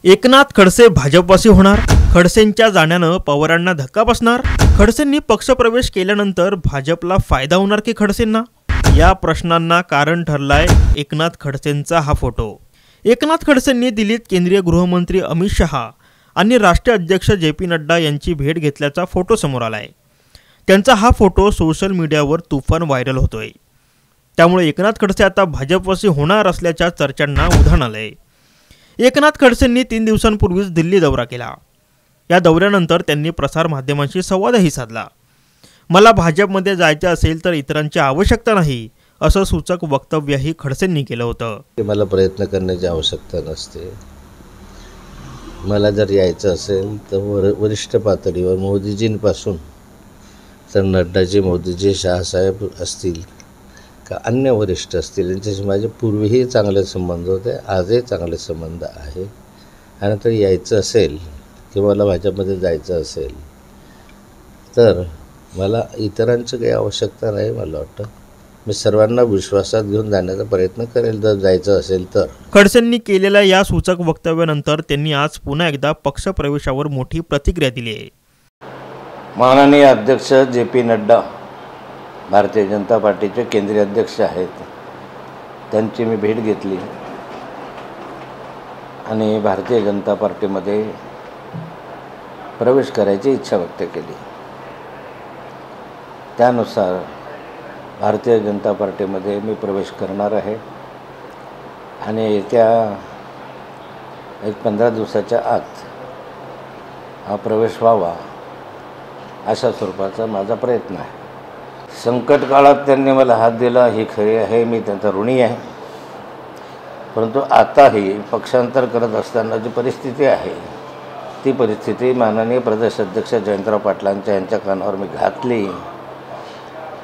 एकनाथ खडसे भाजपवासी होणार? खडसेंच्या जाण्यानं पवारांना धक्का बसणार? खडसेंनी पक्षप्रवेश केल्यानंतर भाजपला फायदा होणार की खडसेंना? या प्रश्नांना कारण ठरलाय एकनाथ खडसेंचा हा फोटो। एकनाथ खडसेंनी दिल्लीत केंद्रीय गृहमंत्री अमित शहा आणि राष्ट्रीय अध्यक्ष जे.पी. नड्डा यांची भेट घेतल्याचा फोटो समोर आलाय। त्यांचा हा फोटो सोशल मीडियावर तुफान व्हायरल होतोय। त्यामुळे एकनाथ खडसे आता भाजपवासी होणार असल्याच्या चर्चांना उधाण आलंय। एकनाथ खडसेंनी 3 दिवसांपूर्वीच दिल्ली दौरा केला। या दौऱ्यानंतर त्यांनी प्रसार माध्यमांशी संवादही साधला। मला भाजपमध्ये जायचे असेल तर इतरांची आवश्यकता नाही असं सूचक वक्तव्यही खडसेंनी केलं होतं। मला प्रयत्न करण्याची आवश्यकता नसते। मला जर यायचं असेल तर वरिष्ठ पातळीवर मोदीजींपासून तर नड्डाजी, मोदीजी, शहासाहेब असतील का अन्य वरिष्ठ असतील यांच्याशी माझे पूर्वीही चांगले संबंध होते, आजही चांगले संबंध आहे। आणि तर यायचं असेल किंवा मला भाजपमध्ये जायचं असेल तर मला इतरांची काही आवश्यकता नाही। मला वाटतं मी सर्वांना विश्वासात घेऊन जाण्याचा प्रयत्न करेल जर जायचं असेल तर। खडसेंनी केलेल्या या सूचक वक्तव्यानंतर त्यांनी आज पुन्हा एकदा पक्षप्रवेशावर मोठी प्रतिक्रिया दिली आहे। माननीय अध्यक्ष जे.पी. नड्डा भारतीय जनता पार्टीचे केंद्रीय अध्यक्ष आहेत, त्यांची मी भेट घेतली आणि भारतीय जनता पार्टीमध्ये प्रवेश करायची इच्छा व्यक्त केली। त्यानुसार भारतीय जनता पार्टीमध्ये मी प्रवेश करणार आहे आणि येत्या 15 दिवसाच्या आत हा प्रवेश व्हावा अशा स्वरूपाचा माझा प्रयत्न आहे। संकट काळात त्यांनी मला हात दिला हे खरे आहे, मी त्यांचा ऋणी आहे। परंतु आताही पक्षांतर करत असताना जी परिस्थिती आहे ती परिस्थिती माननीय प्रदेश अध्यक्ष जयंतराव पाटलांच्या यांच्या कानावर मी घातली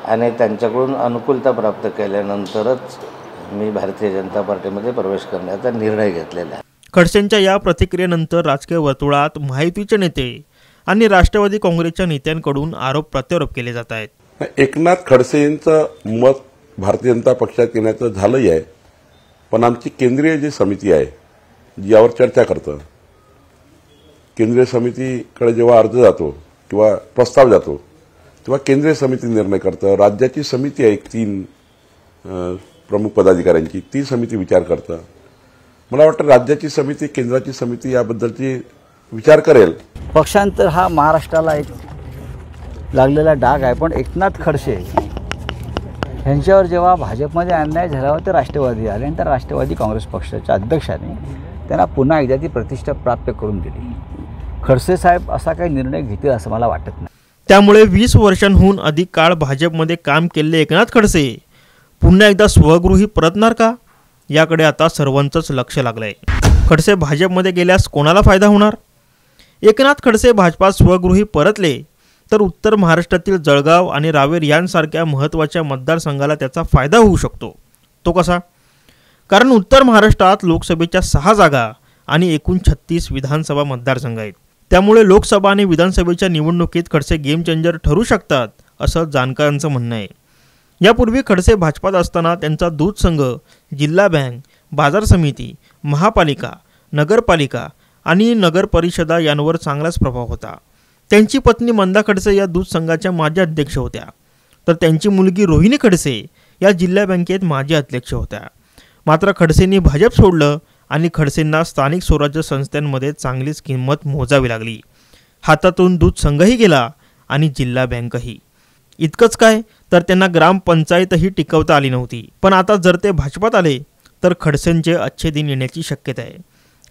आणि त्यांच्याकडून अनुकूलता प्राप्त केल्यानंतरच मी भारतीय जनता पार्टीमध्ये प्रवेश करण्याचा निर्णय घेतलेला आहे। खडसेंच्या या प्रतिक्रियेनंतर राजकीय वर्तुळात महायुतीचे नेते आणि राष्ट्रवादी काँग्रेसच्या नेत्यांकडून आरोप प्रत्यारोप केले जात आहेत। एकनाथ खडसेंचं मत भारतीय जनता पक्षात येण्याचं झालंही आहे, पण आमची केंद्रीय जी समिती आहे जी यावर चर्चा करतं, केंद्रीय समितीकडे जेव्हा अर्ज जातो किंवा प्रस्ताव जातो तेव्हा केंद्रीय समिती निर्णय करतं। राज्याची समिती आहे 3 प्रमुख पदाधिकाऱ्यांची, ती समिती विचार करतं। मला वाटतं राज्याची समिती, केंद्राची समिती याबद्दलची विचार करेल। पक्षांतर हा महाराष्ट्राला एक लागलेला डाग आहे, पण एकनाथ खडसे यांच्यावर जेव्हा भाजपमध्ये अन्याय झाल्यावर ते राष्ट्रवादी आले आणि त्या राष्ट्रवादी काँग्रेस पक्षाच्या अध्यक्षाने त्यांना पुन्हा एकदा ती प्रतिष्ठा प्राप्त करून दिली। खडसे साहेब असा काही निर्णय घेतील असं मला वाटत नाही। त्यामुळे 20 वर्षांहून अधिक काळ भाजपमध्ये काम केलेले एकनाथ खडसे पुन्हा एकदा स्वगृही परतणार का, याकडे आता सर्वांचंच लक्ष लागलंय। खडसे भाजपमध्ये गेल्यास कोणाला फायदा होणार? एकनाथ खडसे भाजपात स्वगृही परतले तर उत्तर महाराष्ट्रातील जळगाव आणि रावेर यांसारख्या महत्त्वाच्या मतदारसंघाला त्याचा फायदा होऊ शकतो। तो कसा? कारण उत्तर महाराष्ट्रात लोकसभेच्या 6 जागा आणि एकूण 36 विधानसभा मतदारसंघ आहेत। त्यामुळे लोकसभा आणि विधानसभेच्या निवडणुकीत खडसे गेम चेंजर ठरू शकतात असं जाणकारांचं म्हणणं आहे। यापूर्वी खडसे भाजपात असताना त्यांचा दूध संघ, जिल्हा बँक, बाजार समिती, महापालिका, नगरपालिका आणि नगर परिषदा यांवर चांगलाच प्रभाव होता। त्यांची पत्नी मंदा खडसे या दूध संघाच्या माजी अध्यक्ष होत्या, तर त्यांची मुलगी रोहिणी खडसे या जिल्हा बँकेत माजी अध्यक्ष होत्या। मात्र खडसेंनी भाजप सोडलं आणि खडसेंना स्थानिक स्वराज्य संस्थांमध्ये चांगलीच किंमत मोजावी लागली। हातातून दूध संघही गेला आणि जिल्हा बँकही। इतकंच काय तर त्यांना ग्रामपंचायतही टिकवता आली नव्हती। पण आता जर ते भाजपात आले तर खडसेंचे अच्छे दिन येण्याची शक्यता आहे।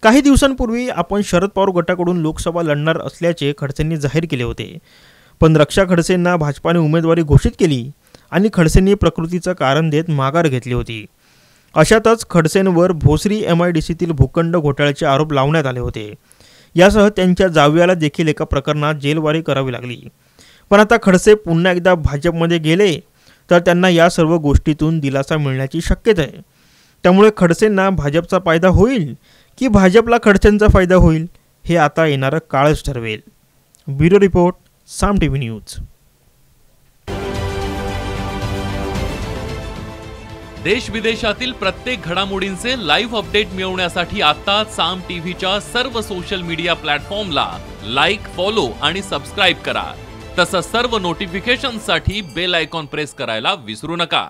काही दिवसांपूर्वी आपण शरद पवार गटाकडून लोकसभा लढणार असल्याचे खडसेंनी जाहीर केले होते, पण रक्षा खडसेंना भाजपाने उमेदवारी घोषित केली आणि खडसेंनी प्रकृतीचं कारण देत माघार घेतली होती। अशातच खडसेंवर भोसरी MIDCतील भूखंड घोटाळ्याचे आरोप लावण्यात आले होते। यासह त्यांच्या जावयाला देखील एका प्रकरणात जेलवारी करावी लागली। पण आता खडसे पुन्हा एकदा भाजपमध्ये गेले तर त्यांना या सर्व गोष्टीतून दिलासा मिळण्याची शक्यता आहे। त्यामुळे खडसेंना भाजपचा फायदा होईल की भाजपला खडसेंचा फायदा होईल हे आता येणारं काळच ठरवेल। ब्युरो रिपोर्ट, साम TV न्यूज। देश विदेशातील प्रत्येक घडामोडींचे लाईव्ह अपडेट मिळवण्यासाठी आता साम टीव्हीच्या सर्व सोशल मीडिया प्लॅटफॉर्मला लाईक, फॉलो आणि सबस्क्राईब करा. तसंच सर्व नोटिफिकेशनसाठी बेल आयकॉन प्रेस करायला विसरू नका.